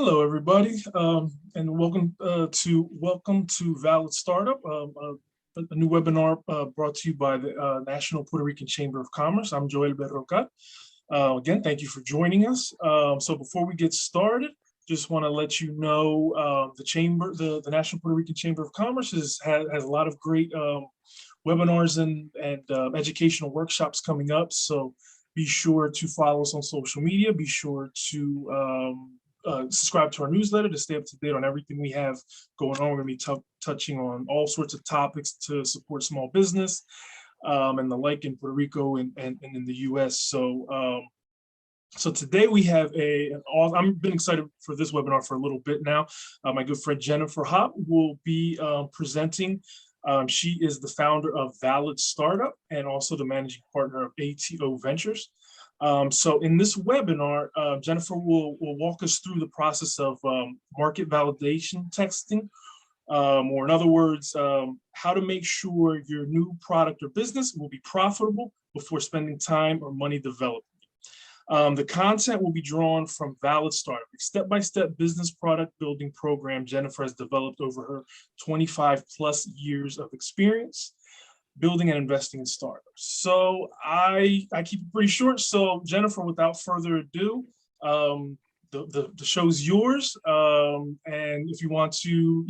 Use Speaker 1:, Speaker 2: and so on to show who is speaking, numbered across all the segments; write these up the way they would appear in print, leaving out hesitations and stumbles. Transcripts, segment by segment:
Speaker 1: Hello, everybody, and welcome to Valid Startup, a new webinar brought to you by the National Puerto Rican Chamber of Commerce. I'm Joel Berrocal. Again, thank you for joining us. So before we get started, just want to let you know the National Puerto Rican Chamber of Commerce has a lot of great webinars and educational workshops coming up. So be sure to follow us on social media. Be sure to subscribe to our newsletter to stay up to date on everything we have going on. We're going to be touching on all sorts of topics to support small business and the like in Puerto Rico and in the US. So today we have I've been excited for this webinar for a little bit now. My good friend Jennifer Hopp will be presenting. She is the founder of Valid Startup and also the managing partner of ATO Ventures. So in this webinar, Jennifer will walk us through the process of market validation testing, or in other words, how to make sure your new product or business will be profitable before spending time or money developing. The content will be drawn from Valid Startup, a step-by-step business product building program Jennifer has developed over her 25+ years of experience building and investing in startups. So I keep it pretty short. So Jennifer, without further ado, the show's yours. And if you want to,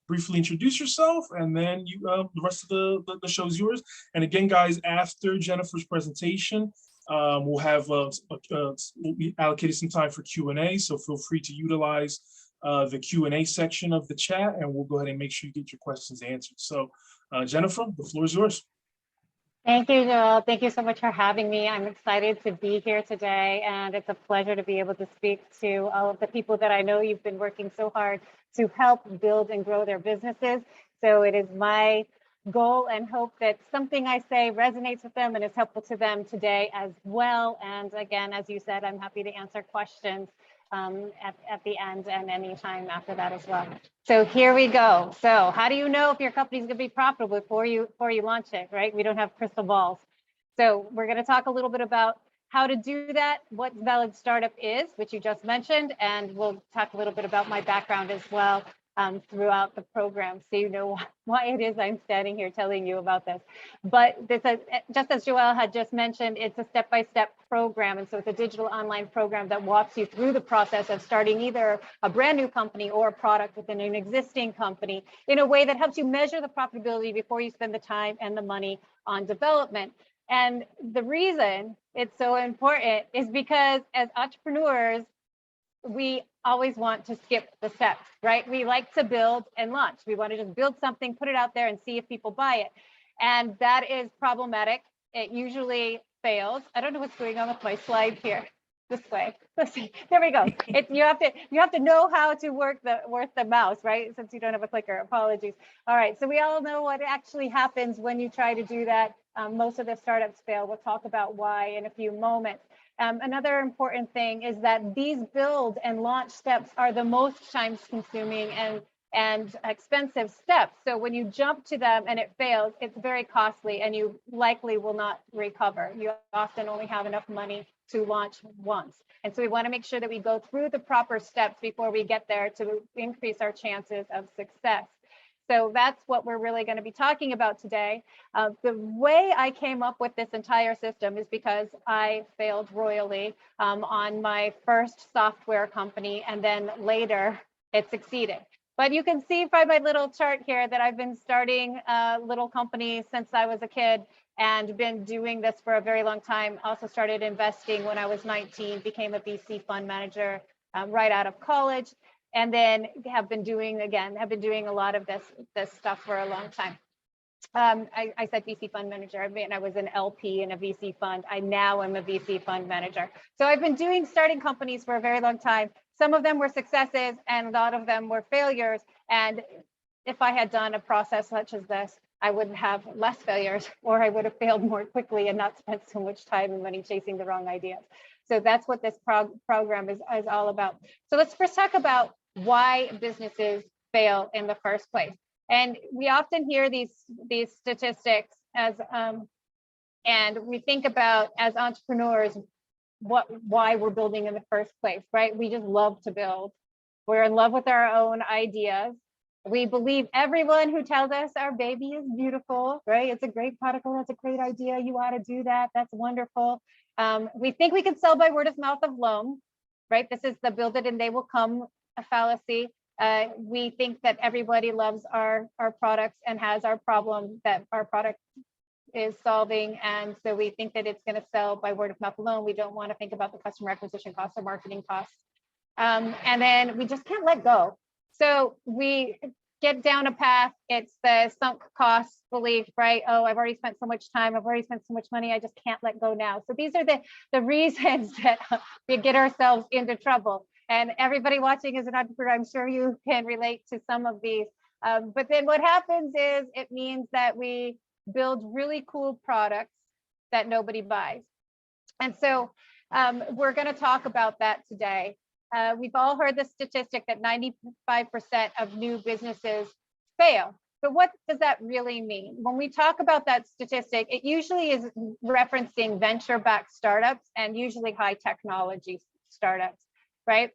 Speaker 1: briefly introduce yourself, and then the rest of the show's yours. And again, guys, after Jennifer's presentation, we'll have we allocated some time for Q&A. So feel free to utilize the Q&A section of the chat, and we'll go ahead and make sure you get your questions answered. So Jennifer, the floor is yours.
Speaker 2: Thank you, Joel. Thank you so much for having me. I'm excited to be here today, and it's a pleasure to be able to speak to all of the people that I know you've been working so hard to help build and grow their businesses. So it is my goal and hope that something I say resonates with them and is helpful to them today as well. And again, as you said, I'm happy to answer questions at the end and anytime after that as well. So here we go. So how do you know if your company's going to be profitable before you launch it, right? We don't have crystal balls. So we're going to talk a little bit about how to do that, what Valid Startup is, which you just mentioned, and we'll talk a little bit about my background as well throughout the program, so you know why it is I'm standing here telling you about this. But this, just as Joelle had just mentioned, it's a step-by-step program, and so it's a digital online program that walks you through the process of starting either a brand new company or a product within an existing company in a way that helps you measure the profitability before you spend the time and the money on development. And the reason it's so important is because as entrepreneurs, we always want to skip the steps, right? We like to build and launch. We want to just build something, put it out there and see if people buy it. And that is problematic. It usually fails. I don't know what's going on with my slide here. This way. Let's see. There we go. You have to know how to work the mouse, right? Since you don't have a clicker. Apologies. All right. So we all know what actually happens when you try to do that. Most of the startups fail. We'll talk about why in a few moments. Another important thing is that these build and launch steps are the most time consuming and expensive steps. So when you jump to them and it fails, it's very costly and you likely will not recover. You often only have enough money to launch once. And so we want to make sure that we go through the proper steps before we get there to increase our chances of success. So that's what we're really going to be talking about today. The way I came up with this entire system is because I failed royally on my first software company, and then later it succeeded. But you can see by my little chart here that I've been starting little companies since I was a kid and been doing this for a very long time. Also started investing when I was 19, became a VC fund manager right out of college. And then have been doing a lot of this stuff for a long time. I said VC fund manager. I mean, I was an LP in a VC fund. I now am a VC fund manager. So I've been starting companies for a very long time. Some of them were successes and a lot of them were failures. And if I had done a process such as this, I wouldn't have less failures, or I would have failed more quickly and not spent so much time and money chasing the wrong ideas. So that's what this program is all about. So let's first talk about why businesses fail in the first place. And we often hear these statistics as and we think about as entrepreneurs why we're building in the first place, right? We just love to build. We're in love with our own ideas. We believe everyone who tells us our baby is beautiful, right? It's a great product. Oh, that's a great idea. You ought to do that. That's wonderful. We think we can sell by word of mouth alone, right? This is the build it and they will come fallacy. We think that everybody loves our products and has our problem that our product is solving. And so we think that it's going to sell by word of mouth alone. We don't want to think about the customer acquisition costs or marketing costs. And then we just can't let go. So we get down a path. It's the sunk cost belief, right? Oh, I've already spent so much time. I've already spent so much money. I just can't let go now. So these are the reasons that we get ourselves into trouble. And everybody watching is an entrepreneur. I'm sure you can relate to some of these. But then what happens is it means that we build really cool products that nobody buys. And so we're going to talk about that today. We've all heard the statistic that 95% of new businesses fail. But what does that really mean? When we talk about that statistic, it usually is referencing venture-backed startups and usually high technology startups, right?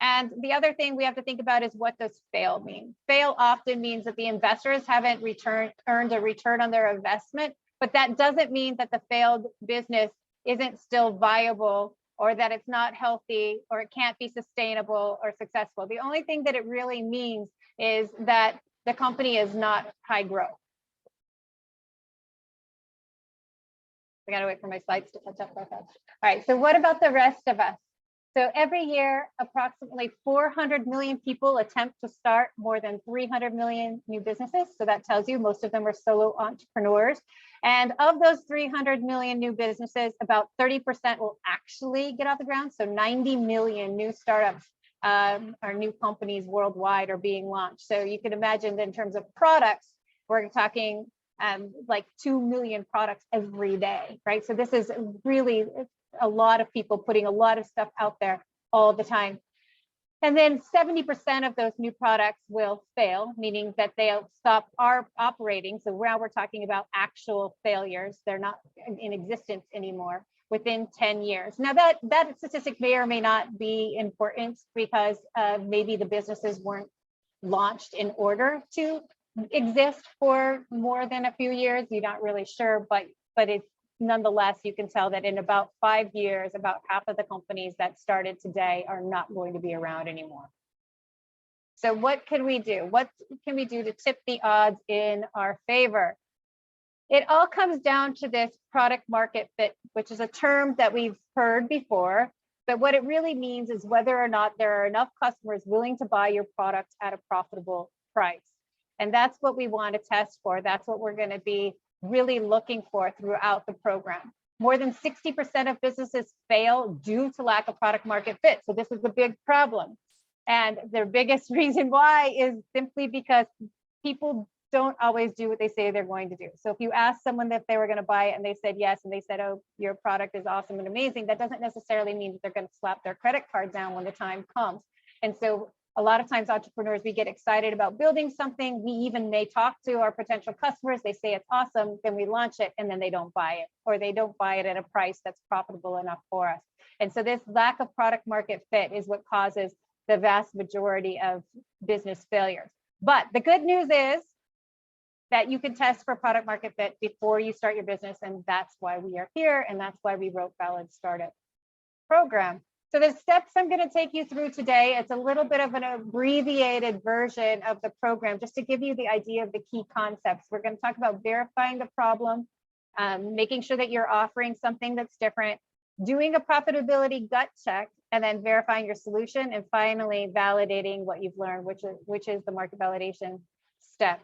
Speaker 2: And the other thing we have to think about is what does fail mean? Fail often means that the investors haven't earned a return on their investment, but that doesn't mean that the failed business isn't still viable or that it's not healthy or it can't be sustainable or successful. The only thing that it really means is that the company is not high growth. I gotta wait for my slides to catch up. All right, so what about the rest of us? So every year, approximately 400 million people attempt to start more than 300 million new businesses. So that tells you most of them are solo entrepreneurs. And of those 300 million new businesses, about 30% will actually get off the ground. So 90 million new startups or new companies worldwide are being launched. So you can imagine that in terms of products, we're talking like 2 million products every day, right? So this is really a lot of people putting a lot of stuff out there all the time. And then 70% of those new products will fail, meaning that they'll stop operating. So now we're talking about actual failures. They're not in existence anymore within 10 years. Now that statistic may or may not be important because maybe the businesses weren't launched in order to exist for more than a few years. You're not really sure, but it's nonetheless, you can tell that in about 5 years, about half of the companies that started today are not going to be around anymore. So what can we do? What can we do to tip the odds in our favor? It all comes down to this product market fit, which is a term that we've heard before, but what it really means is whether or not there are enough customers willing to buy your product at a profitable price. And that's what we want to test for. That's what we're going to be really looking for throughout the program. More than 60% of businesses fail due to lack of product market fit. So this is a big problem. And the biggest reason why is simply because people don't always do what they say they're going to do. So if you ask someone if they were going to buy it and they said yes, and they said, oh, your product is awesome and amazing, that doesn't necessarily mean that they're going to slap their credit card down when the time comes. And so a lot of times entrepreneurs, we get excited about building something. We even may talk to our potential customers. They say it's awesome, then we launch it and then they don't buy it, or they don't buy it at a price that's profitable enough for us. And so this lack of product market fit is what causes the vast majority of business failures. But the good news is that you can test for product market fit before you start your business. And that's why we are here. And that's why we wrote Valid Startup program. So the steps I'm going to take you through today, it's a little bit of an abbreviated version of the program, just to give you the idea of the key concepts. We're going to talk about verifying the problem, making sure that you're offering something that's different, doing a profitability gut check, and then verifying your solution, and finally validating what you've learned, which is the market validation step.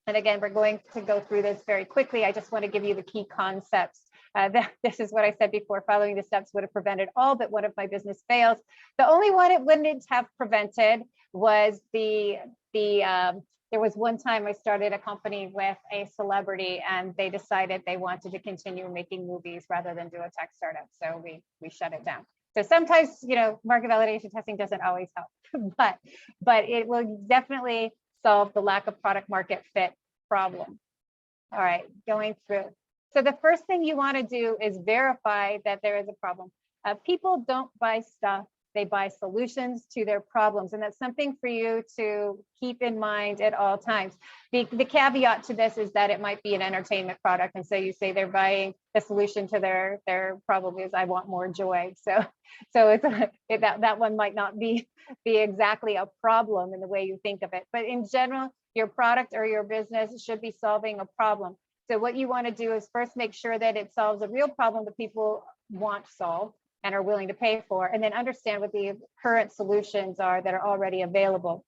Speaker 2: And again, we're going to go through this very quickly. I just want to give you the key concepts. This is what I said before. Following the steps would have prevented all but one of my business fails. The only one it wouldn't have prevented was there was one time I started a company with a celebrity and they decided they wanted to continue making movies rather than do a tech startup. So we shut it down. So sometimes, market validation testing doesn't always help, but it will definitely solve the lack of product market fit problem. All right, going through. So the first thing you want to do is verify that there is a problem. People don't buy stuff, They buy solutions to their problems. And that's something for you to keep in mind at all times. The caveat to this is that it might be an entertainment product. And so you say they're buying the solution to their problem is I want more joy. So that one might not be exactly a problem in the way you think of it. But in general, your product or your business should be solving a problem. So what you want to do is first make sure that it solves a real problem that people want solved and are willing to pay for, and then understand what the current solutions are that are already available.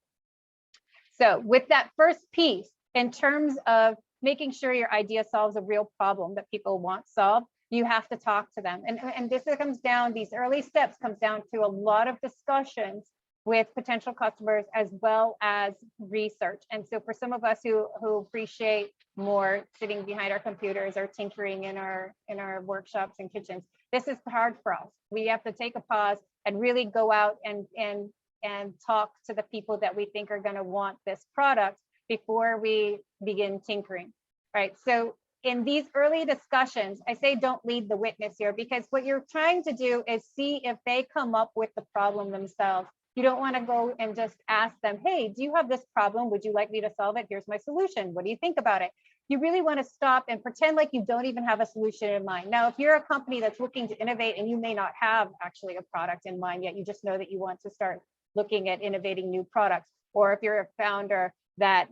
Speaker 2: So with that first piece, in terms of making sure your idea solves a real problem that people want solved, you have to talk to them. And this comes down, these early steps comes down to a lot of discussions with potential customers as well as research. And so for some of us who appreciate more sitting behind our computers or tinkering in our workshops and kitchens, this is hard for us. We have to take a pause and really go out and talk to the people that we think are going to want this product before we begin tinkering, right? So in these early discussions, I say don't lead the witness here, because what you're trying to do is see if they come up with the problem themselves. You don't want to go and just ask them, hey, do you have this problem? Would you like me to solve it? Here's my solution. What do you think about it? You really want to stop and pretend like you don't even have a solution in mind. Now, if you're a company that's looking to innovate and you may not have actually a product in mind yet, you just know that you want to start looking at innovating new products, or if you're a founder that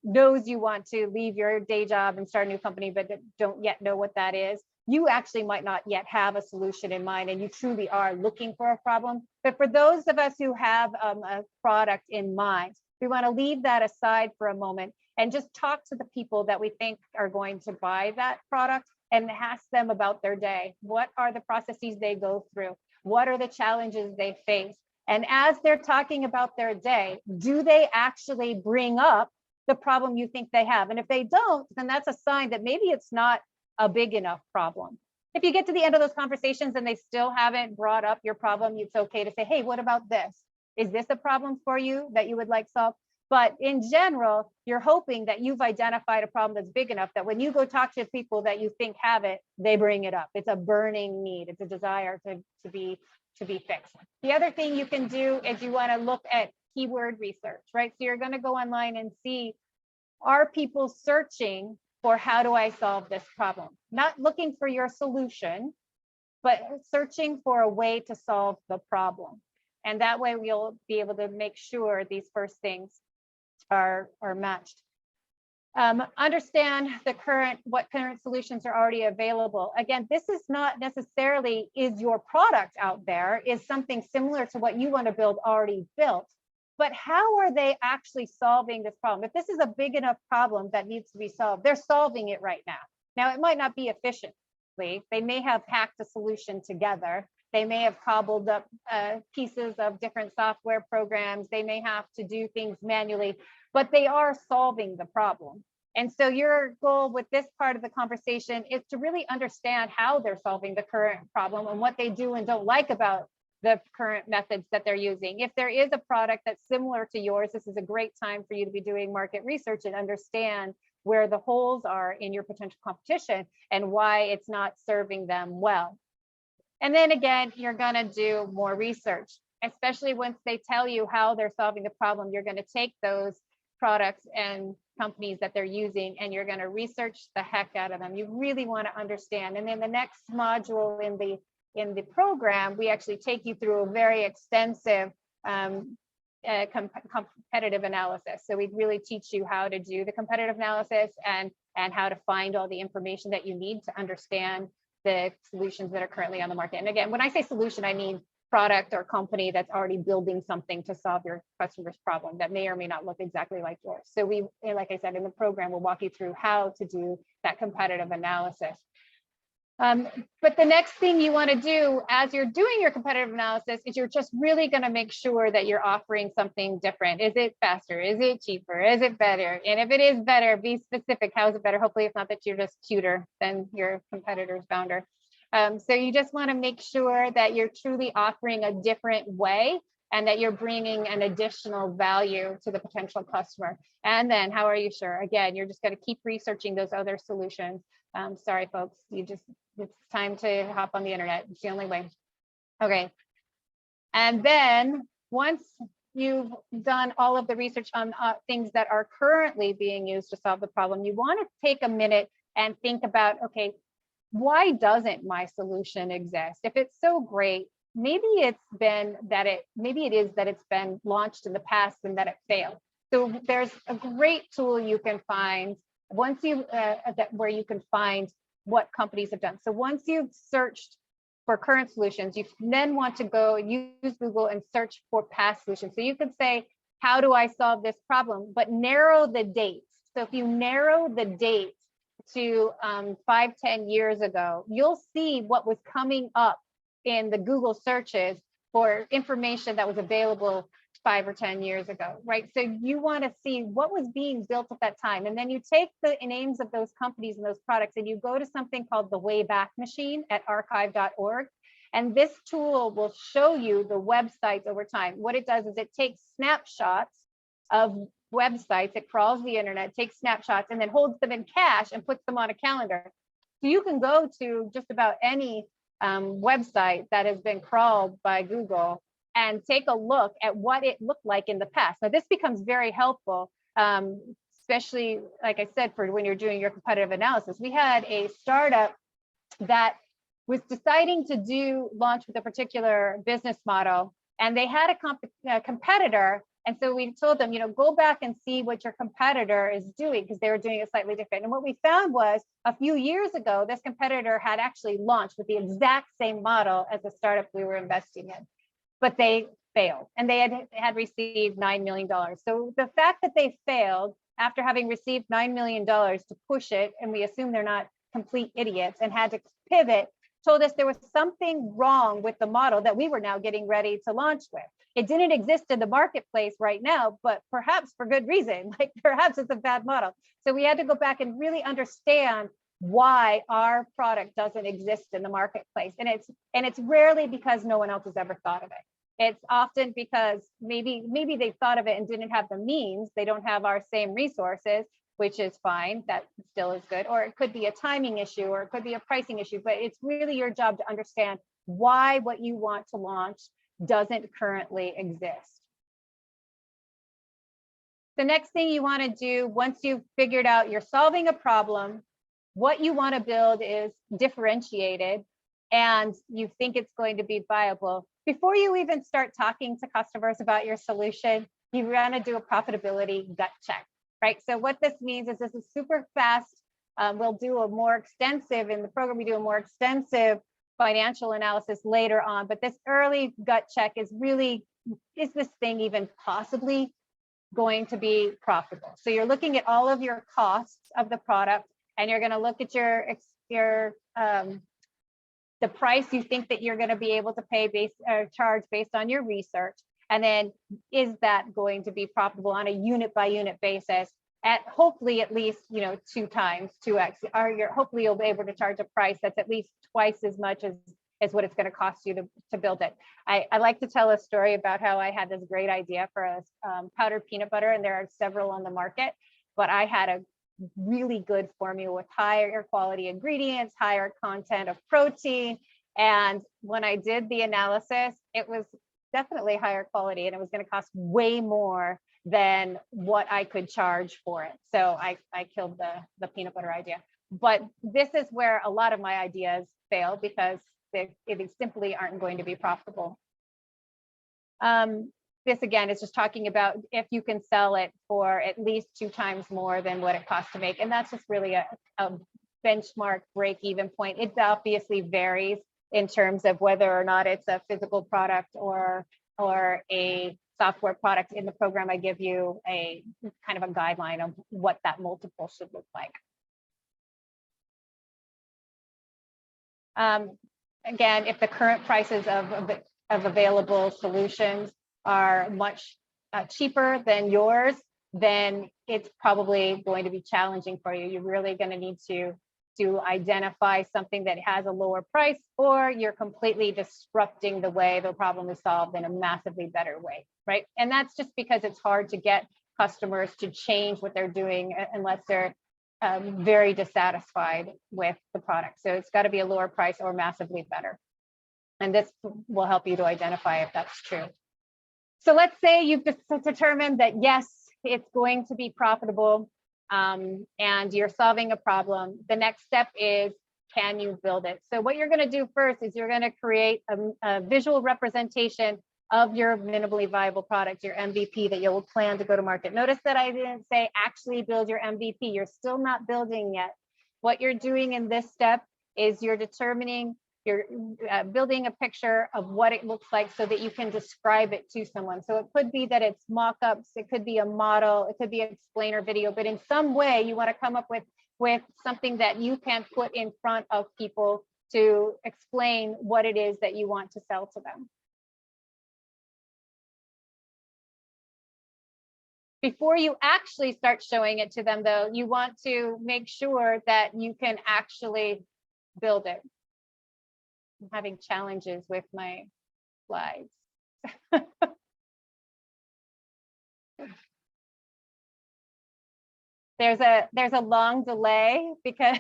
Speaker 2: knows you want to leave your day job and start a new company, but don't yet know what that is, you actually might not yet have a solution in mind and you truly are looking for a problem. But for those of us who have a product in mind, we want to leave that aside for a moment and just talk to the people that we think are going to buy that product and ask them about their day. What are the processes they go through? What are the challenges they face? And as they're talking about their day, do they actually bring up the problem you think they have? And if they don't, then that's a sign that maybe it's not a big enough problem. If you get to the end of those conversations and they still haven't brought up your problem, it's okay to say, hey, what about this? Is this a problem for you that you would like solved? But in general, you're hoping that you've identified a problem that's big enough that when you go talk to people that you think have it, they bring it up. It's a burning need. It's a desire to be fixed. The other thing you can do is you want to look at keyword research, right? So you're going to go online and see, are people searching for how do I solve this problem? Not looking for your solution, but searching for a way to solve the problem. And that way we'll be able to make sure these first things are matched. Understand what current solutions are already available. Again, this is not necessarily is your product out there, is something similar to what you want to build already built. But how are they actually solving this problem? If this is a big enough problem that needs to be solved, they're solving it right now. Now, it might not be efficiently. They may have hacked a solution together. They may have cobbled up pieces of different software programs. They may have to do things manually, but they are solving the problem. And so your goal with this part of the conversation is to really understand how they're solving the current problem and what they do and don't like about the current methods that they're using. If there is a product that's similar to yours, this is a great time for you to be doing market research and understand where the holes are in your potential competition and why it's not serving them well. And then again, you're gonna do more research, especially once they tell you how they're solving the problem. You're gonna take those products and companies that they're using and you're gonna research the heck out of them. You really wanna understand. And then the next module in the program, we actually take you through a very extensive competitive analysis. So we really teach you how to do the competitive analysis and how to find all the information that you need to understand the solutions that are currently on the market. And again, when I say solution, I mean product or company that's already building something to solve your customer's problem that may or may not look exactly like yours. So we, like I said, in the program, we'll walk you through how to do that competitive analysis. But the next thing you want to do as you're doing your competitive analysis is you're just really going to make sure that you're offering something different. Is it faster? Is it cheaper? Is it better? And if it is better, be specific. How is it better? Hopefully it's not that you're just cuter than your competitor's founder. So you just want to make sure that you're truly offering a different way and that you're bringing an additional value to the potential customer. And then how are you sure? Again, you're just going to keep researching those other solutions. Sorry, folks, it's time to hop on the internet. It's the only way. Okay. And then once you've done all of the research on things that are currently being used to solve the problem, you want to take a minute and think about, okay, why doesn't my solution exist? If it's so great, maybe it is that it's been launched in the past and that it failed. So there's a great tool you can find once you where you can find what companies have done. So once you've searched for current solutions, you then want to go use Google and search for past solutions. So you could say, how do I solve this problem? But narrow the dates. So if you narrow the dates to 5-10 years ago, you'll see what was coming up in the Google searches for information that was available 5 or 10 years ago, right? So you want to see what was being built at that time. And then you take the names of those companies and those products and you go to something called the Wayback Machine at archive.org. And this tool will show you the websites over time. What it does is it takes snapshots of websites, it crawls the internet, takes snapshots, and then holds them in cache and puts them on a calendar. So you can go to just about any website that has been crawled by Google and take a look at what it looked like in the past. Now, this becomes very helpful, especially, like I said, for when you're doing your competitive analysis. We had a startup that was deciding to launch with a particular business model, and they had a competitor. And so we told them, go back and see what your competitor is doing, because they were doing it slightly different. And what we found was a few years ago, this competitor had actually launched with the exact same model as the startup we were investing in, but they failed, and they had received $9 million. So the fact that they failed after having received $9 million to push it, and we assume they're not complete idiots and had to pivot, told us there was something wrong with the model that we were now getting ready to launch with. It didn't exist in the marketplace right now, but perhaps for good reason, like perhaps it's a bad model. So we had to go back and really understand why our product doesn't exist in the marketplace. And it's rarely because no one else has ever thought of it. It's often because maybe they thought of it and didn't have the means. They don't have our same resources, which is fine. That still is good. Or it could be a timing issue, or it could be a pricing issue, but it's really your job to understand why what you want to launch doesn't currently exist. The next thing you want to do once you've figured out you're solving a problem, what you want to build is differentiated, and you think it's going to be viable. Before you even start talking to customers about your solution, you want to do a profitability gut check, right? So what this means is this is super fast. We'll do a more extensive, in the program, we do a more extensive financial analysis later on, but this early gut check is really, is this thing even possibly going to be profitable? So you're looking at all of your costs of the product, and you're going to look at the price you think that you're going to be able to pay charge based on your research. And then is that going to be profitable on a unit by unit basis at hopefully at least 2x, or hopefully you'll be able to charge a price that's at least twice as much as what it's going to cost you to build it. I like to tell a story about how I had this great idea for a powdered peanut butter, and there are several on the market, but I had a really good formula with higher quality ingredients, higher content of protein. And when I did the analysis, it was definitely higher quality, and it was going to cost way more than what I could charge for it. So I killed the peanut butter idea. But this is where a lot of my ideas fail, because they simply aren't going to be profitable. This again is just talking about if you can sell it for at least 2 times more than what it costs to make. And that's just really a benchmark break-even point. It obviously varies in terms of whether or not it's a physical product or a software product. In the program, I give you a kind of a guideline of what that multiple should look like. Again, if the current prices of available solutions are much cheaper than yours, then it's probably going to be challenging for you. You're really going to need to identify something that has a lower price, or you're completely disrupting the way the problem is solved in a massively better way, right? And that's just because it's hard to get customers to change what they're doing unless they're very dissatisfied with the product. So it's got to be a lower price or massively better. And this will help you to identify if that's true. So let's say you've determined that, yes, it's going to be profitable, and you're solving a problem. The next step is, can you build it? So what you're going to do first is you're going to create a visual representation of your minimally viable product, your MVP, that you'll plan to go to market. Notice that I didn't say actually build your MVP. You're still not building yet. What you're doing in this step is you're determining, you're building a picture of what it looks like so that you can describe it to someone. So it could be that it's mock-ups, it could be a model, it could be an explainer video, but in some way you want to come up with something that you can put in front of people to explain what it is that you want to sell to them. Before you actually start showing it to them, though, you want to make sure that you can actually build it. I'm having challenges with my slides. There's a long delay because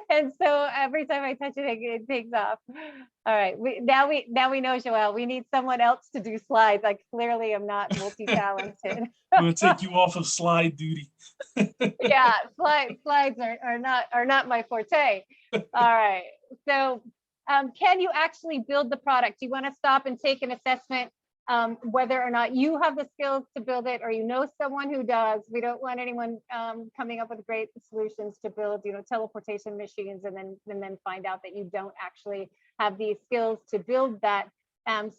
Speaker 2: and so every time I touch it, it takes off. All right, now we know, Joelle, we need someone else to do slides. I clearly am not multi-talented.
Speaker 1: I'm gonna take you off of slide duty.
Speaker 2: Yeah, slides are not my forte. All right, so can you actually build the product? You want to stop and take an assessment whether or not you have the skills to build it, or you know someone who does. We don't want anyone coming up with great solutions to build, teleportation machines, and then find out that you don't actually have these skills to build that.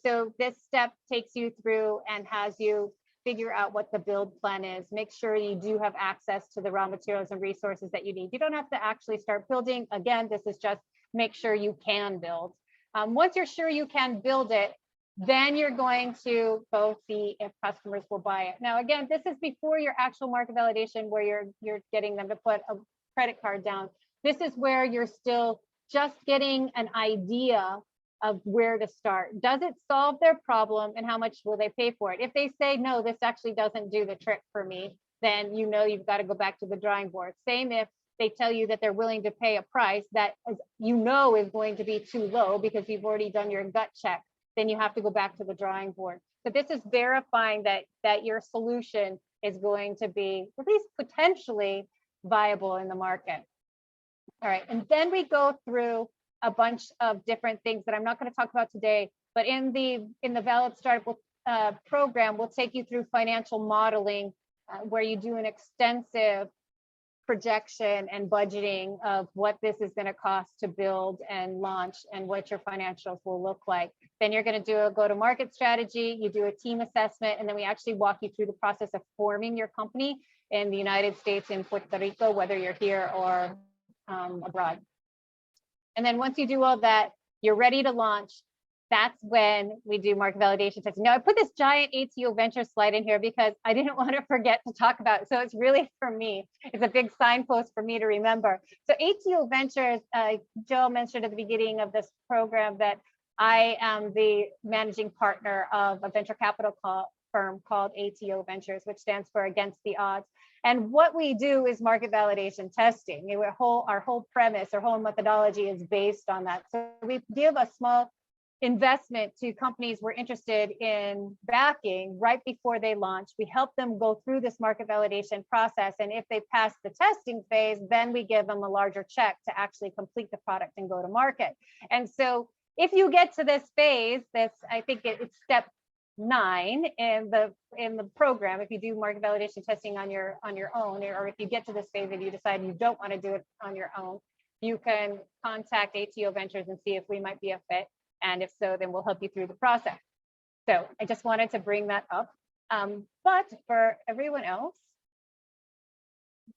Speaker 2: So this step takes you through and has you figure out what the build plan is. Make sure you do have access to the raw materials and resources that you need. You don't have to actually start building. Again, this is just make sure you can build. Once you're sure you can build it, then you're going to go see if customers will buy it. Now, again, this is before your actual market validation, where you're getting them to put a credit card down. This is where you're still just getting an idea of where to start. Does it solve their problem, and how much will they pay for it? If they say, no, this actually doesn't do the trick for me, then you've got to go back to the drawing board. Same if they tell you that they're willing to pay a price that is going to be too low because you've already done your gut check, then you have to go back to the drawing board. But this is verifying that your solution is going to be at least potentially viable in the market. All right, and then we go through a bunch of different things that I'm not going to talk about today, but in the Valid Startup program, we'll take you through financial modeling, where you do an extensive projection and budgeting of what this is going to cost to build and launch and what your financials will look like. Then you're going to do a go-to-market strategy, you do a team assessment, and then we actually walk you through the process of forming your company in the United States, in Puerto Rico, whether you're here or abroad. And then once you do all that, you're ready to launch. That's when we do market validation testing. Now, I put this giant ATO Ventures slide in here because I didn't want to forget to talk about it. So it's really for me. It's a big signpost for me to remember. So ATO Ventures, Joe mentioned at the beginning of this program that I am the managing partner of a venture capital firm called ATO Ventures, which stands for Against the Odds. And what we do is market validation testing. Our whole premise, our whole methodology is based on that. So we give a small investment to companies we're interested in backing right before they launch. We help them go through this market validation process. And if they pass the testing phase, then we give them a larger check to actually complete the product and go to market. And so if you get to this phase, I think it's step 9 in the program. If you do market validation testing on your own, or if you get to this phase and you decide you don't want to do it on your own, you can contact ATO Ventures and see if we might be a fit. And if so, then we'll help you through the process. So I just wanted to bring that up. But for everyone else,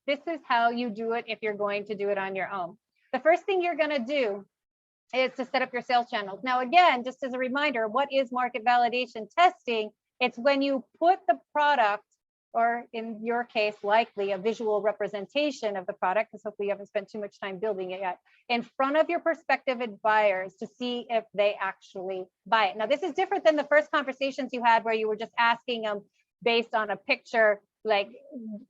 Speaker 2: this is how you do it if you're going to do it on your own. The first thing you're going to do is to set up your sales channels. Now, again, just as a reminder, what is market validation testing? It's when you put the product, or in your case, likely a visual representation of the product, because hopefully you haven't spent too much time building it yet, in front of your prospective buyers to see if they actually buy it. Now, this is different than the first conversations you had where you were just asking them based on a picture, like,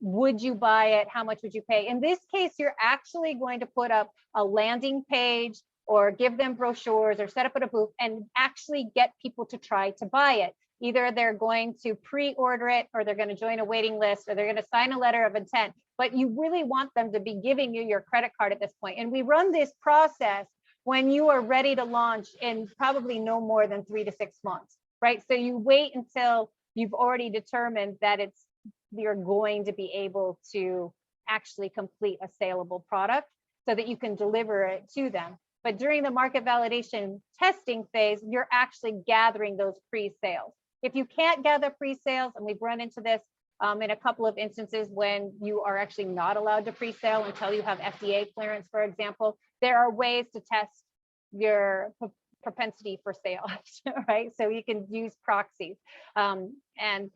Speaker 2: would you buy it? How much would you pay? In this case, you're actually going to put up a landing page or give them brochures or set up at a booth and actually get people to try to buy it. Either they're going to pre-order it, or they're going to join a waiting list, or they're going to sign a letter of intent. But you really want them to be giving you your credit card at this point. And we run this process when you are ready to launch in probably no more than 3 to 6 months, right? So you wait until you've already determined that you're going to be able to actually complete a saleable product so that you can deliver it to them. But during the market validation testing phase, you're actually gathering those pre-sales. If you can't gather pre-sales, and we've run into this in a couple of instances when you are actually not allowed to pre-sale until you have FDA clearance, for example, there are ways to test your propensity for sales, right? So you can use proxies and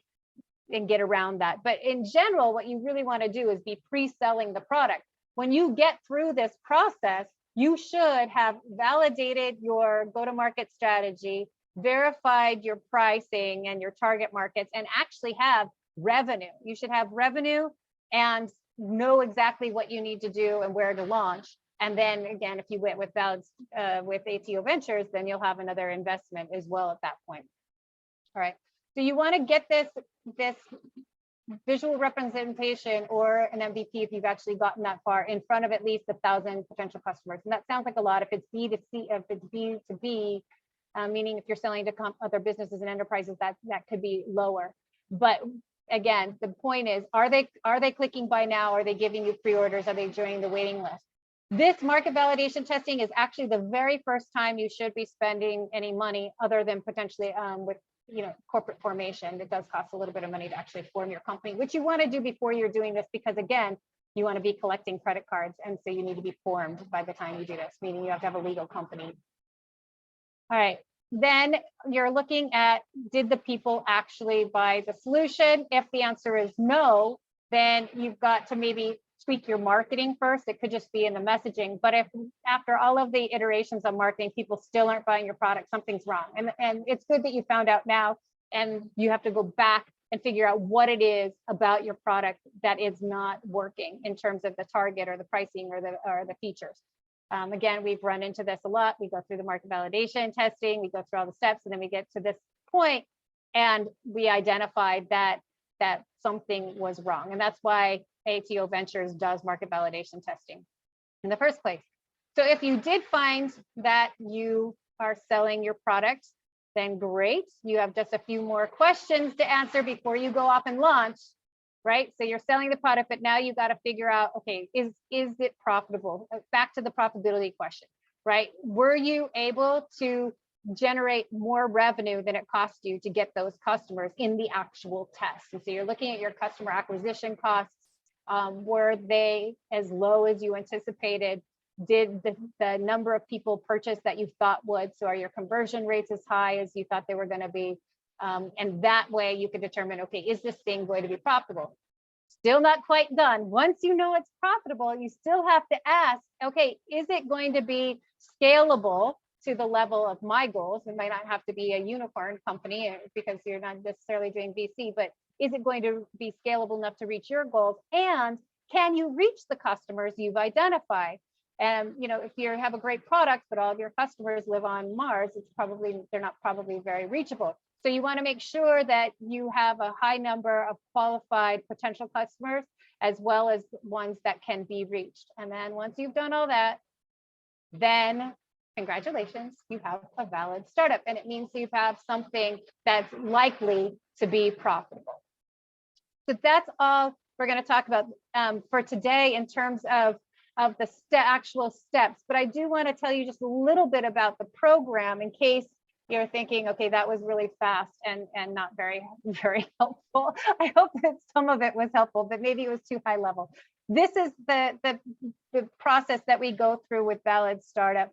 Speaker 2: get around that. But in general, what you really want to do is be pre-selling the product. When you get through this process, you should have validated your go-to-market strategy, verified your pricing and your target markets, and actually have revenue. You should have revenue and know exactly what you need to do and where to launch. And then again, if you went with ATO Ventures, then you'll have another investment as well at that point. All right. So you want to get this visual representation or an MVP, if you've actually gotten that far, in front of at least 1,000 potential customers. And that sounds like a lot. If it's B2C, if it's B2B, meaning if you're selling to other businesses and enterprises, that could be lower. But again, the point is, are they clicking buy now? Are they giving you pre-orders? Are they joining the waiting list? This market validation testing is actually the very first time you should be spending any money, other than potentially with corporate formation. It does cost a little bit of money to actually form your company, which you want to do before you're doing this, because again, you want to be collecting credit cards, and so you need to be formed by the time you do this, meaning you have to have a legal company. All right, then you're looking at, did the people actually buy the solution? If the answer is no, then you've got to maybe tweak your marketing first. It could just be in the messaging, but if after all of the iterations of marketing, people still aren't buying your product, something's wrong. And it's good that you found out now, and you have to go back and figure out what it is about your product that is not working in terms of the target or the pricing or the features. Again, we've run into this a lot. We go through the market validation testing, we go through all the steps, and then we get to this point and we identified that something was wrong. And that's why ATO Ventures does market validation testing in the first place. So if you did find that you are selling your product, then great. You have just a few more questions to answer before you go off and launch, right? So you're selling the product, but now you got to figure out, okay, is it profitable? Back to the profitability question, right? Were you able to generate more revenue than it cost you to get those customers in the actual test? And so you're looking at your customer acquisition costs. Were they as low as you anticipated? Did the number of people purchase that you thought would? So are your conversion rates as high as you thought they were going to be? And that way you could determine, okay, is this thing going to be profitable? Still not quite done. Once you know it's profitable, you still have to ask, okay, is it going to be scalable to the level of my goals? It might not have to be a unicorn company because you're not necessarily doing VC, but is it going to be scalable enough to reach your goals? And can you reach the customers you've identified? And if you have a great product, but all of your customers live on Mars, they're not probably very reachable. So you want to make sure that you have a high number of qualified potential customers, as well as ones that can be reached. And then once you've done all that, then congratulations, you have a valid startup. And it means you have something that's likely to be profitable. So that's all we're going to talk about for today in terms of the actual steps. But I do want to tell you just a little bit about the program in case you're thinking, okay, that was really fast and not very, very helpful. I hope that some of it was helpful, but maybe it was too high level. This is the process that we go through with Valid Startup.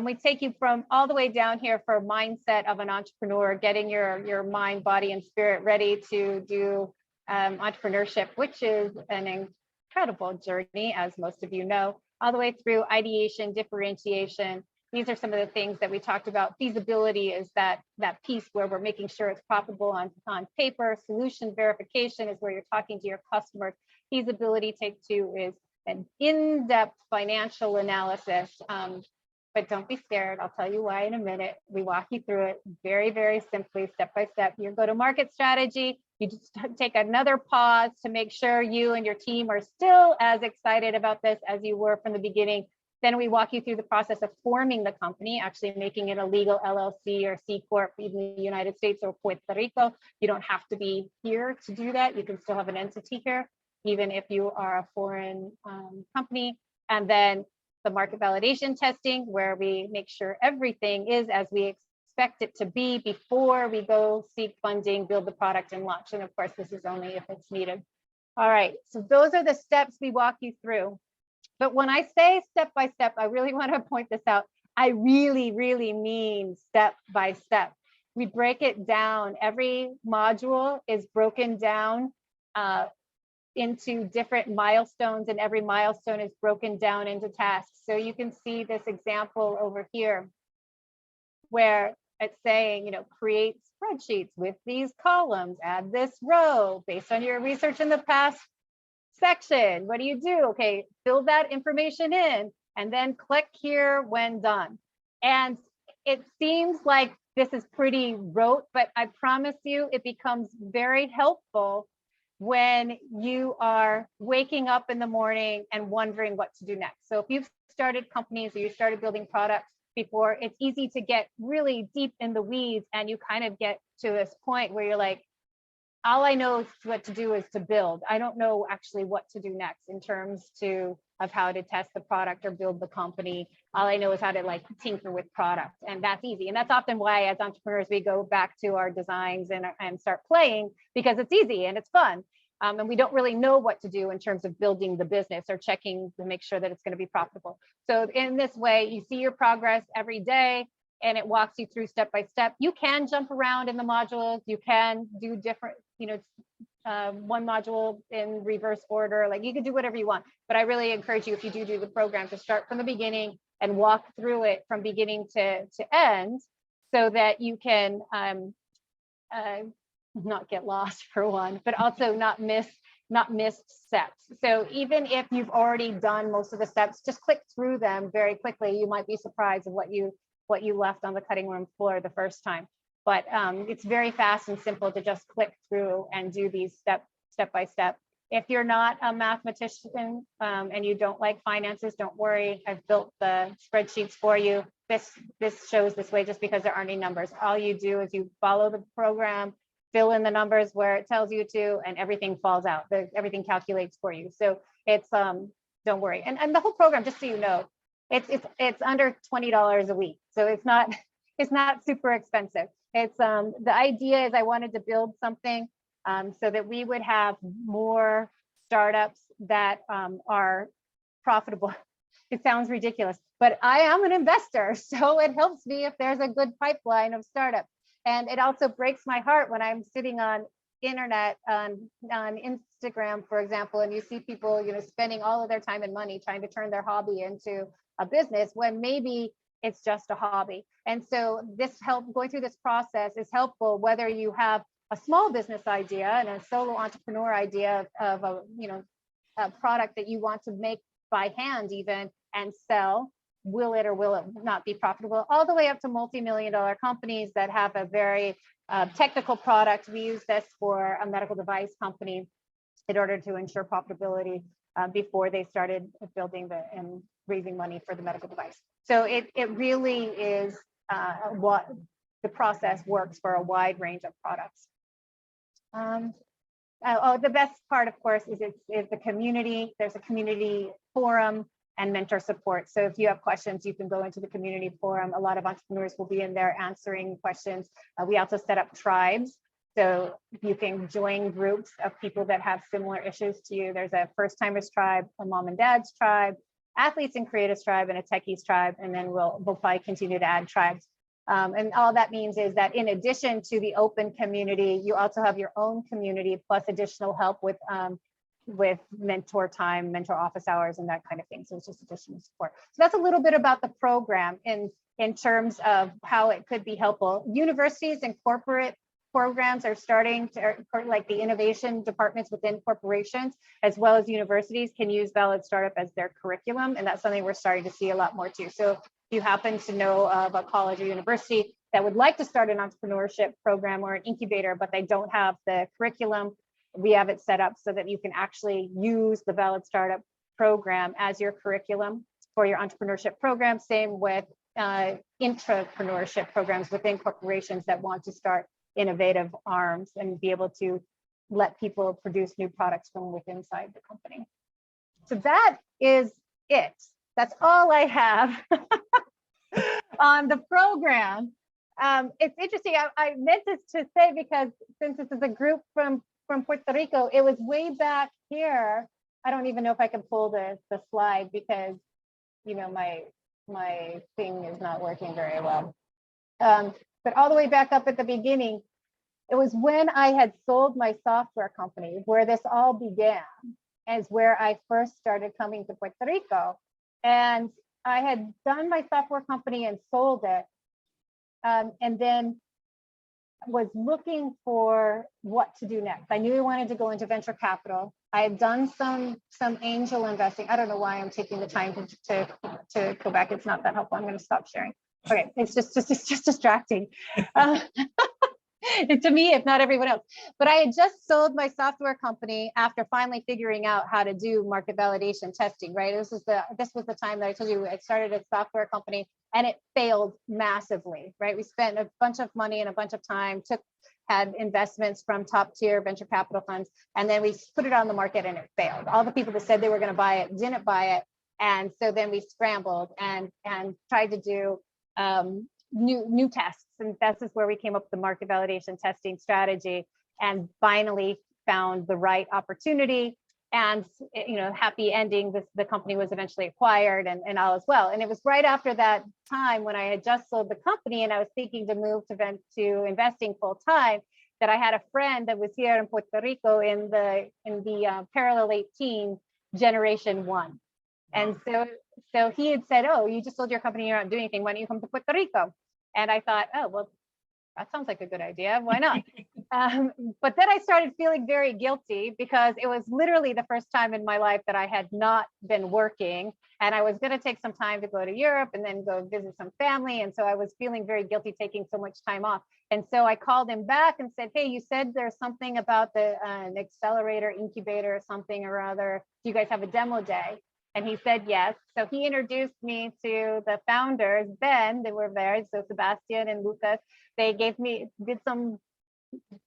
Speaker 2: We take you from all the way down here for mindset of an entrepreneur, getting your mind, body, and spirit ready to do entrepreneurship, which is an incredible journey, as most of you know, all the way through ideation, differentiation. These are some of the things that we talked about. Feasibility is that piece where we're making sure it's profitable on paper. Solution verification is where you're talking to your customers. Feasibility take two is an in-depth financial analysis. but don't be scared. I'll tell you why in a minute. We walk you through it very, very simply, step by step. Your go-to-market strategy, you just take another pause to make sure you and your team are still as excited about this as you were from the beginning. Then we walk you through the process of forming the company, actually making it a legal LLC or C Corp, even in the United States or Puerto Rico. You don't have to be here to do that. You can still have an entity here, even if you are a foreign company. And then the market validation testing, where we make sure everything is as we expect it to be before we go seek funding, build the product, and launch. And of course, this is only if it's needed. All right, so those are the steps we walk you through. But when I say step by step, I really want to point this out. I really, really mean step by step. We break it down. Every module is broken down into different milestones, and every milestone is broken down into tasks. So you can see this example over here where it's saying, create spreadsheets with these columns, add this row based on your research in the past section. What do you do? Okay, fill that information in and then click here when done. And it seems like this is pretty rote, but I promise you it becomes very helpful when you are waking up in the morning and wondering what to do next. So if you've started companies or you started building products before, it's easy to get really deep in the weeds, and you kind of get to this point where you're like, all I know what to do is to build. I don't know actually what to do next in terms of how to test the product or build the company. All I know is how to tinker with product, and that's easy. And that's often why as entrepreneurs, we go back to our designs and start playing, because it's easy and it's fun. And we don't really know what to do in terms of building the business or checking to make sure that it's going to be profitable. So in this way, you see your progress every day, and it walks you through step by step. You can jump around in the modules. You can do different, one module in reverse order. You can do whatever you want. But I really encourage you, if you do the program, to start from the beginning and walk through it from beginning to end, so that you can not get lost for one, but also not miss steps. So even if you've already done most of the steps, just click through them very quickly. You might be surprised of what you left on the cutting room floor the first time. But it's very fast and simple to just click through and do these step by step. If you're not a mathematician and you don't like finances, don't worry. I've built the spreadsheets for you. This shows this way just because there aren't any numbers. All you do is you follow the program, fill in the numbers where it tells you to, and everything falls out. Everything calculates for you. So it's don't worry. And the whole program, just so you know, it's under $20 a week. So it's not super expensive. It's the idea is I wanted to build something so that we would have more startups that are profitable. It sounds ridiculous, but I am an investor, so it helps me if there's a good pipeline of startups. And it also breaks my heart when I'm sitting on internet on Instagram, for example, and you see people, spending all of their time and money trying to turn their hobby into a business when maybe it's just a hobby. And so going through this process is helpful whether you have a small business idea and a solo entrepreneur idea of a product that you want to make by hand even and sell. Will it or will it not be profitable? All the way up to multi-million-dollar companies that have a very technical product. We use this for a medical device company in order to ensure profitability before they started building and raising money for the medical device. So it really is what the process works for a wide range of products. The best part, of course, is the community. There's a community forum and mentor support. So if you have questions, you can go into the community forum. A lot of entrepreneurs will be in there answering questions. We also set up tribes. So you can join groups of people that have similar issues to you. There's a first timers tribe, a mom and dad's tribe, athletes and creatives tribe, and a techies tribe. And then we'll probably continue to add tribes. And all that means is that in addition to the open community, you also have your own community plus additional help with mentor time, mentor office hours, and that kind of thing. So it's just additional support. So that's a little bit about the program in terms of how it could be helpful. Universities and corporate programs are starting to, like the innovation departments within corporations, as well as universities, can use Valid Startup as their curriculum. And that's something we're starting to see a lot more too. So you happen to know of a college or university that would like to start an entrepreneurship program or an incubator, but they don't have the curriculum, we have it set up so that you can actually use the Valid Startup program as your curriculum for your entrepreneurship program. Same with intrapreneurship programs within corporations that want to start innovative arms and be able to let people produce new products from within inside the company. So that is it. That's all I have on the program. It's interesting. I meant this to say because since this is a group from Puerto Rico, it was way back here. I don't even know if I can pull the slide because, you know, my thing is not working very well. But all the way back up at the beginning, it was when I had sold my software company where this all began, as where I first started coming to Puerto Rico. And I had done my software company and sold it. And then was looking for what to do next. I knew I wanted to go into venture capital. I had done some angel investing. I don't know why I'm taking the time to go back. It's not that helpful. I'm going to stop sharing. Okay, it's just distracting. To me, if not everyone else. But I had just sold my software company after finally figuring out how to do market validation testing, right? This was the time that I told you I started a software company and it failed massively, right? We spent a bunch of money and a bunch of time, had investments from top tier venture capital funds, and then we put it on the market and it failed. All the people that said they were going to buy it didn't buy it. And so then we scrambled and tried to do new tests, and this is where we came up with the market validation testing strategy, and finally found the right opportunity. And happy ending. The company was eventually acquired, and all as well. And it was right after that time when I had just sold the company, and I was thinking to move to investing full time, that I had a friend that was here in Puerto Rico in the parallel 18 generation 1. And so he had said, "Oh, you just sold your company, you're not doing anything. Why don't you come to Puerto Rico?" And I thought, "Oh, well, that sounds like a good idea. Why not?" But then I started feeling very guilty because it was literally the first time in my life that I had not been working, and I was going to take some time to go to Europe and then go visit some family. And so I was feeling very guilty taking so much time off. And so I called him back and said, "Hey, you said there's something about an accelerator, incubator, or something or other. Do you guys have a demo day?" And he said yes. So he introduced me to the founders. Then they were there. So Sebastian and Lucas, they did some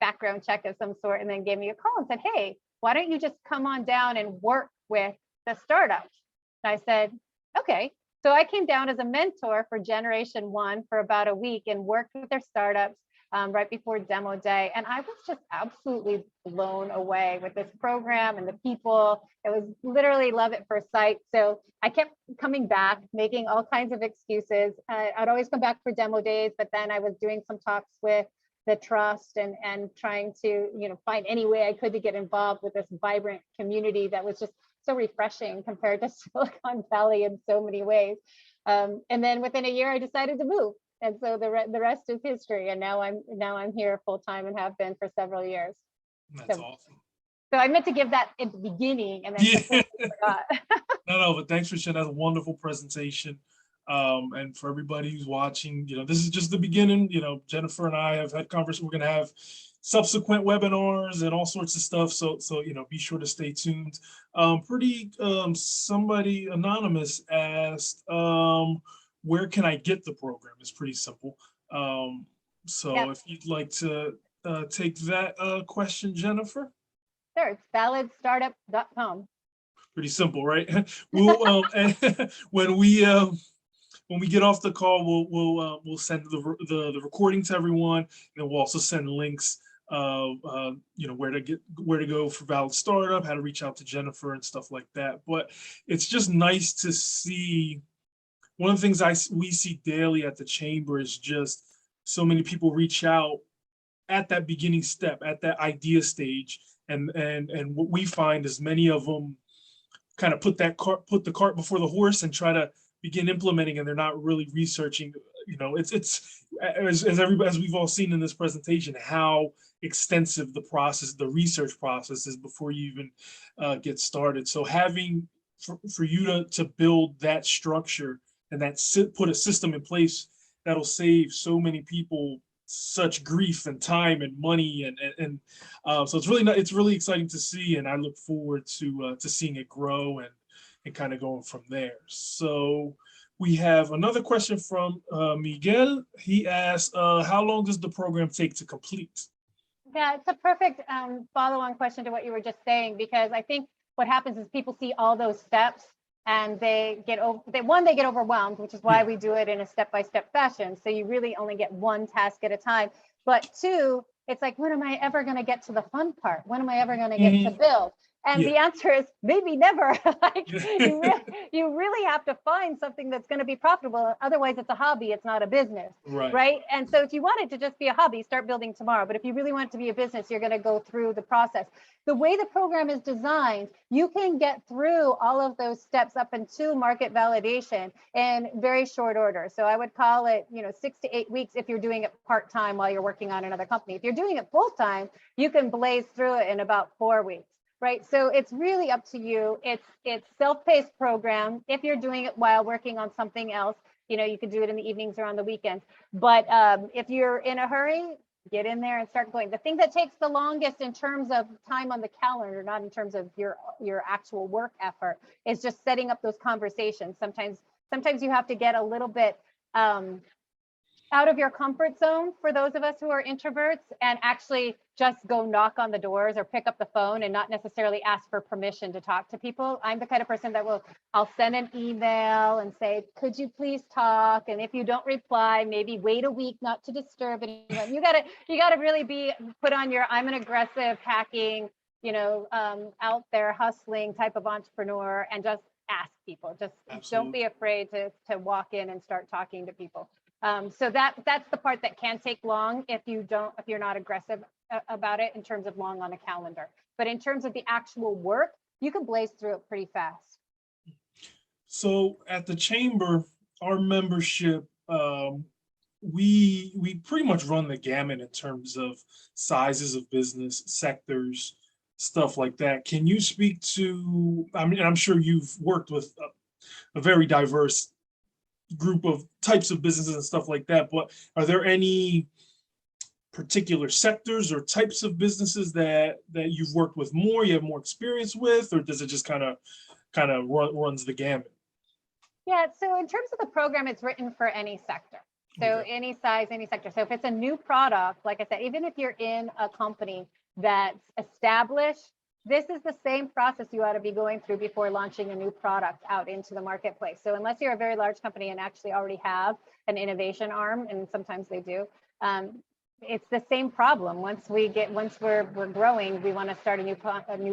Speaker 2: background check of some sort, and then gave me a call and said, "Hey, why don't you just come on down and work with the startups?" And I said, "Okay." So I came down as a mentor for Generation 1 for about a week and worked with their startups right before demo day. And I was just absolutely blown away with this program and the people. It was literally love at first sight. So I kept coming back, making all kinds of excuses. I'd always come back for demo days, but then I was doing some talks with the trust and trying to find any way I could to get involved with this vibrant community that was just so refreshing compared to Silicon Valley in so many ways. And then within a year, I decided to move. And so the rest is history. And now I'm here full time and have been for several years.
Speaker 1: That's awesome.
Speaker 2: So I meant to give that at the beginning and then completely forgot.
Speaker 1: No, but thanks for sharing. That's a wonderful presentation. And for everybody who's watching, this is just the beginning. Jennifer and I have had conversations. We're going to have subsequent webinars and all sorts of stuff. So be sure to stay tuned. Somebody anonymous asked, where can I get the program? It's pretty simple. So if you'd like to take that question, Jennifer.
Speaker 2: Sure, it's validstartup.com.
Speaker 1: Pretty simple, right? We'll when we get off the call, we'll send the recording to everyone, and we'll also send links where to go for Valid Startup, how to reach out to Jennifer and stuff like that. But it's just nice to see. One of the things we see daily at the chamber is just so many people reach out at that beginning step, at that idea stage, and what we find is many of them kind of put the cart before the horse and try to begin implementing, and they're not really researching. It's as we've all seen in this presentation, how extensive the research process is before you even get started. So having for you to build that structure and put a system in place that'll save so many people such grief and time and money, and so it's really exciting to see, and I look forward to seeing it grow and kind of going from there. So we have another question from Miguel. He asks, how long does the program take to complete?
Speaker 2: Yeah, it's a perfect follow-on question to what you were just saying, because I think what happens is people see all those steps and they get overwhelmed, which is why
Speaker 1: Yeah.
Speaker 2: we do it in a step-by-step fashion. So you really only get one task at a time. But two, it's like, when am I ever going to get to the fun part? When am I ever going to get to build? And the answer is maybe never. Like, you really have to find something that's going to be profitable. Otherwise, it's a hobby. It's not a business. Right. And so if you want it to just be a hobby, start building tomorrow. But if you really want it to be a business, you're going to go through the process. The way the program is designed, you can get through all of those steps up into market validation in very short order. So I would call it, 6 to 8 weeks if you're doing it part-time while you're working on another company. If you're doing it full-time, you can blaze through it in about 4 weeks. Right. So it's really up to you. It's self-paced program. If you're doing it while working on something else, you can do it in the evenings or on the weekends. But if you're in a hurry, get in there and start going. The thing that takes the longest in terms of time on the calendar, not in terms of your actual work effort, is just setting up those conversations. Sometimes you have to get a little bit out of your comfort zone for those of us who are introverts, and actually just go knock on the doors or pick up the phone and not necessarily ask for permission to talk to people. I'm the kind of person that I'll send an email and say, could you please talk? And if you don't reply, maybe wait a week not to disturb anyone. You gotta really be put on your, I'm an aggressive, hacking, out there hustling type of entrepreneur, and just ask people. Just
Speaker 1: Absolutely.
Speaker 2: Don't be afraid to walk in and start talking to people. So that's the part that can take long if you're not aggressive about it in terms of long on a calendar. But in terms of the actual work, you can blaze through it pretty fast.
Speaker 1: So at the chamber, our membership, we pretty much run the gamut in terms of sizes of business, sectors, stuff like that. Can you speak to, I mean, I'm sure you've worked with a very diverse group of types of businesses and stuff like that, but are there any particular sectors or types of businesses that you've worked with more, you have more experience with, or does it just kind of runs the gamut?
Speaker 2: Yeah, so in terms of the program, it's written for any sector. So any size, any sector. So if it's a new product, like I said, even if you're in a company that's established, this is the same process you ought to be going through before launching a new product out into the marketplace. So unless you're a very large company and actually already have an innovation arm, and sometimes they do, it's the same problem. Once we're growing, we want to start a new product and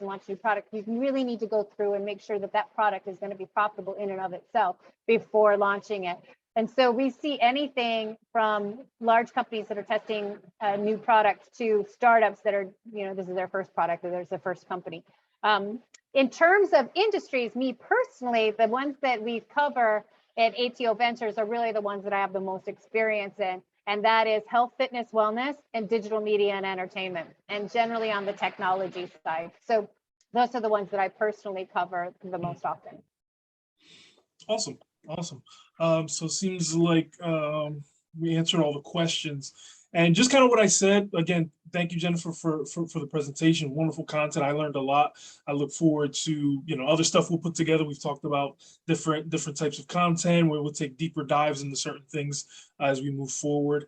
Speaker 2: launch a new product. You really need to go through and make sure that product is going to be profitable in and of itself before launching it. And so we see anything from large companies that are testing a new product to startups that are, this is their first product or there's their first company. In terms of industries, me personally, the ones that we cover at ATO Ventures are really the ones that I have the most experience in. And that is health, fitness, wellness, and digital media and entertainment, and generally on the technology side. So those are the ones that I personally cover the most often.
Speaker 1: Awesome. So it seems like we answered all the questions, and just kind of what I said. Again, thank you, Jennifer, for the presentation. Wonderful content. I learned a lot. I look forward to other stuff we'll put together. We've talked about different types of content where we'll take deeper dives into certain things as we move forward.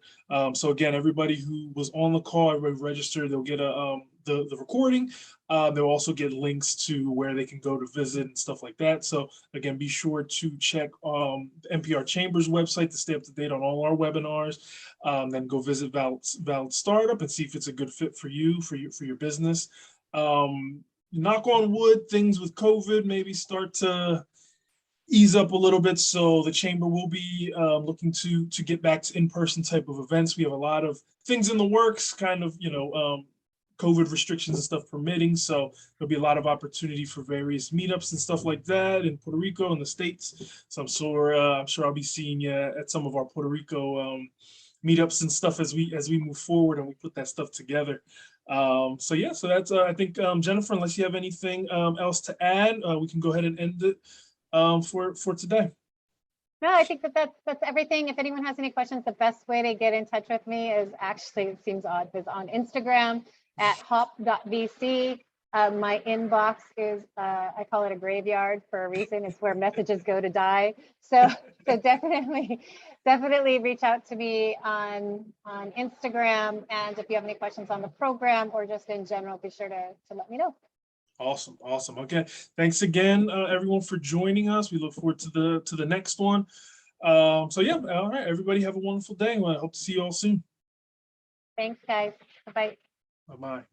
Speaker 1: So again, everybody who was on the call, everybody registered, they'll get the recording. They'll also get links to where they can go to visit and stuff like that. So again, be sure to check NPR Chamber's website to stay up to date on all our webinars. Then go visit Valid Startup and see if it's a good fit for you, for your business. Knock on wood, things with COVID maybe start to ease up a little bit. So the chamber will be looking to get back to in-person type of events. We have a lot of things in the works, kind of, COVID restrictions and stuff permitting. So there'll be a lot of opportunity for various meetups and stuff like that in Puerto Rico and the States. So I'm sure I'll be seeing you at some of our Puerto Rico meetups and stuff as we move forward and we put that stuff together. So yeah, so that's I think Jennifer, unless you have anything else to add, we can go ahead and end it for today.
Speaker 2: No, I think that's everything. If anyone has any questions, the best way to get in touch with me is actually, it seems odd, is on Instagram at hopp.vc. My inbox is, I call it a graveyard for a reason. It's where messages go to die. So definitely reach out to me on Instagram. And if you have any questions on the program or just in general, be sure to let me know.
Speaker 1: Awesome, awesome. Okay, thanks again, everyone, for joining us. We look forward to the next one. So yeah, all right, everybody have a wonderful day. I hope to see you all soon.
Speaker 2: Thanks, guys. Bye-bye.
Speaker 1: Bye-bye.